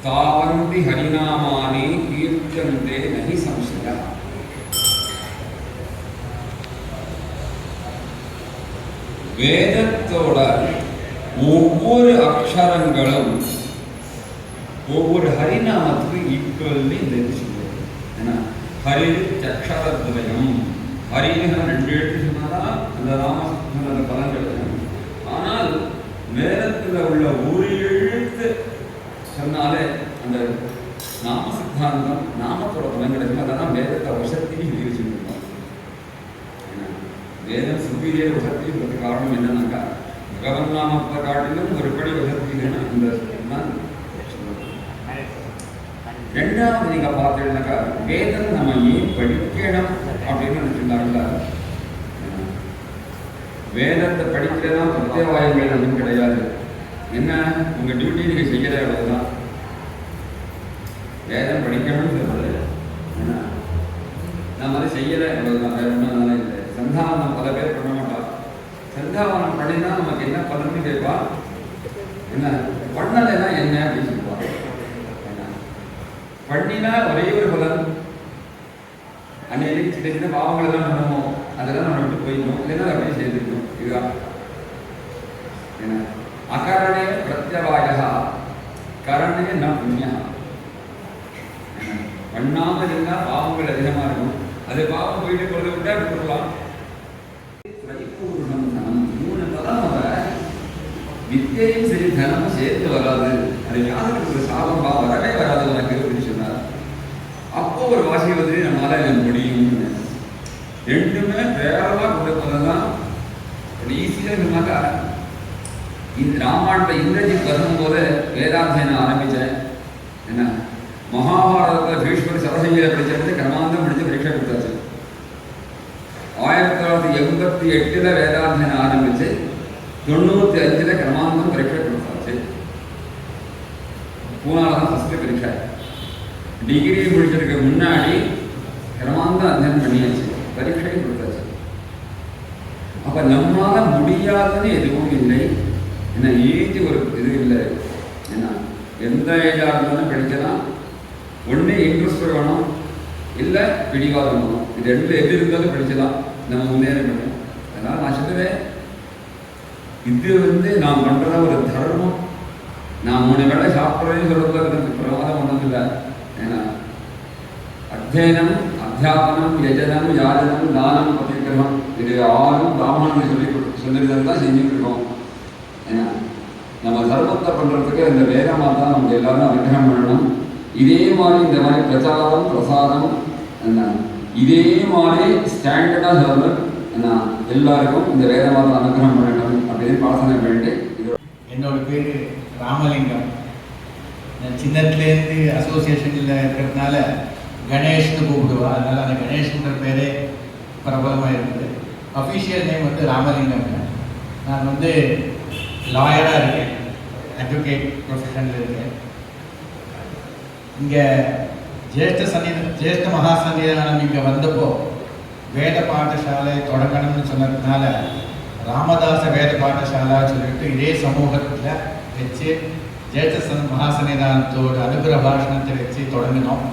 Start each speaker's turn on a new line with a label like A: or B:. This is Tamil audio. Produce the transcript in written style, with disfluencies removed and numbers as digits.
A: तावन्ति हरिनामानि कीर्त्यन्ते नहि संशयः। வேதத்தோட ஒவ்வொரு அக்ஷரங்களும் ஒவ்வொரு ஹரிநாமத்துக்கு ஈக்குவல்னு இந்த இது சொல்லுவாங்க. ஏன்னா ஹரி அக்ஷரத்வயம், ஹரின்னு 2 எழுத்து சொன்னாதான் அந்த நாமத்துக்கு அந்த பலன் கிடைக்கும். ஆனால் வேதத்தில் உள்ள ஒரு எழுத்து சொன்னாலே அந்த நாம சித்தாந்தம் நாமத்தோட பலன் கிடைக்கும். அதெல்லாம் வேதத்தை வசத்தையும் சொல்லி வச்சுருக்கோம். வேதம் சுப்பீரியர் வசதி சொல்றதுக்கு காரணம் என்னன்னாக்கா பகவன் நாமத்தை காட்டிலும் ஒரு படி வசதி இந்த ரெண்டாவது நீங்க பார்த்தீங்கன்னாக்கா வேதம் நம்ம ஏன் படிக்கணும் அப்படின்னு நினைச்சிருந்தாங்களா? வேதத்தை படிக்கிறதா பிரத்யவாயங்கள் அப்படின்னு கிடையாது. என்ன உங்க டியூட்டி நீங்க செய்யற அவ்வளவுதான். வேதம் படிக்கணும்னு சொல்றது ஏன்னா நம்ம அதை செய்யற அவ்வளவுதான், வேற ஒன்றும் இல்லை. சந்தாவனம் பல பேர் பண்ண மாட்டான். சந்தாவனம் பண்ணினா நமக்கு என்ன பலன்னு கேட்பா. என்ன பண்ணலைன்னா என்ன அப்படின்னு சொல்லுவாங்க. பண்ணினா ஒரே ஒரு பலன், அன்னைக்கு சின்ன சின்ன பாவங்கள் எல்லாம் பண்ணுவோம், அதெல்லாம் நம்ம விட்டு போயிடணும், இல்லைன்னா அப்படியே செய்திருக்கணும். இதுதான் என்ன அகரணே பிரத்யவாயா கரணே ந புண்ணியா. பண்ணாமல் இருந்தால் பாவங்கள் அதிகமாக இருக்கும். அது பாவம் போயிட்டு கொண்டு விட்டா விட்டுடலாம். வித்தையும் சரி தனமும் சேர்த்து வராது. அது யாருக்கு ஒரு சாபம் வரவே வராது உனக்கு அப்படின்னு சொன்னார். அப்போ ஒரு வாசிவதிலே நம்மளால இது முடியும். ரெண்டுமே வேறவா கொடுப்பதுதான் ஈஸியாக இருந்தாக்கா. இந்த ராமாயணத்தை இந்திரஜித் வரும்போது வேதாத்தியனம் ஆரம்பித்தேன். என்ன மகாபாரதத்தில் பீஷ்மர் சரசையில படிச்சது கிரமாந்தம் முடிஞ்சு பரீட்சை கொடுத்தாச்சு. 1988 வேதாத்தியனம் ஆரம்பிச்சு 95 கிரமாந்தம் பரீட்சை கொடுத்தாச்சு. பூனால தான் ஃபர்ஸ்ட் பரீட்சை. டிகிரி முடிச்சதுக்கு முன்னாடி கிரமாந்தம் அத்தியனம் பண்ணியாச்சு, பரீட்சையும் கொடுத்தாச்சு. அப்ப நம்மளால முடியாதுன்னு எதுவும் இல்லை. என்ன ஏஜ் ஒரு இது இல்லை. என்ன எந்த ஏஜாக இருந்தாலும் படிக்கலாம். ஒன்று இன்ட்ரெஸ்ட் வேணும், இல்லை பிடிவாதம் வேணும். இது ரெண்டு எது இருந்தாலும் படிக்கலாம், நம்ம முன்னேற முடியும். அதனால் நான் சொல்லுவேன், இது நான் பண்ணுற ஒரு தர்மம். நான் 3 வேளை சாப்பிட்றேன்னு சொல்றது பிரமாதம் ஒன்றும் இல்லை. ஏன்னா அத்தியனம், அத்தியாபனம், யஜனம், யாஜனம், தானம், பத்திக்கிரமம், இது 6 பிராமணனுக்கு சொல்லிதான் தான் செஞ்சுட்டு இருக்கோம். ஏன்னா நம்ம தர்மத்தை பண்ணுறதுக்கு இந்த வேதமாக தான் நமக்கு எல்லாரும் அனுகிரகம் பண்ணணும். இதே மாதிரி இந்த மாதிரி பிரச்சாரம் பிரசாரம் என்ன இதே மாதிரி ஸ்டாண்டர்டாக சொல்லணும். என்ன எல்லாருக்கும் இந்த வேதமாக அனுகிரகம் பண்ணணும் அப்படின்னு பிரார்த்தனை பண்ணிட்டு.
B: என்னோட பேர் ராமலிங்கம். நான் சின்னத்துலேருந்து அசோசியேஷனில் இருக்கிறதுனால கணேஷ்னு கூப்பிடுவா. அதனால் அந்த கணேஷ்ன்ற பேரே பிரபலமாக இருக்குது. Official name Ramalingam. நான் லாயராக இருக்கேன், அட்வொகேட் ப்ரொஃபஷனில் இருக்கேன். இங்கே ஜேஷ்ட மகாசன்னிதானம் இங்கே வந்தப்போ வேத பாடசாலை தொடங்கணும்னு சொன்னதுனால ராமதாச வேத பாடசாலா சொல்லிட்டு இதே சமூகத்தில் வச்சு ஜேஷ்ட மகாசன்னிதானத்தோட அனுகிரக பாஷணத்தை வச்சு தொடங்கினோம்.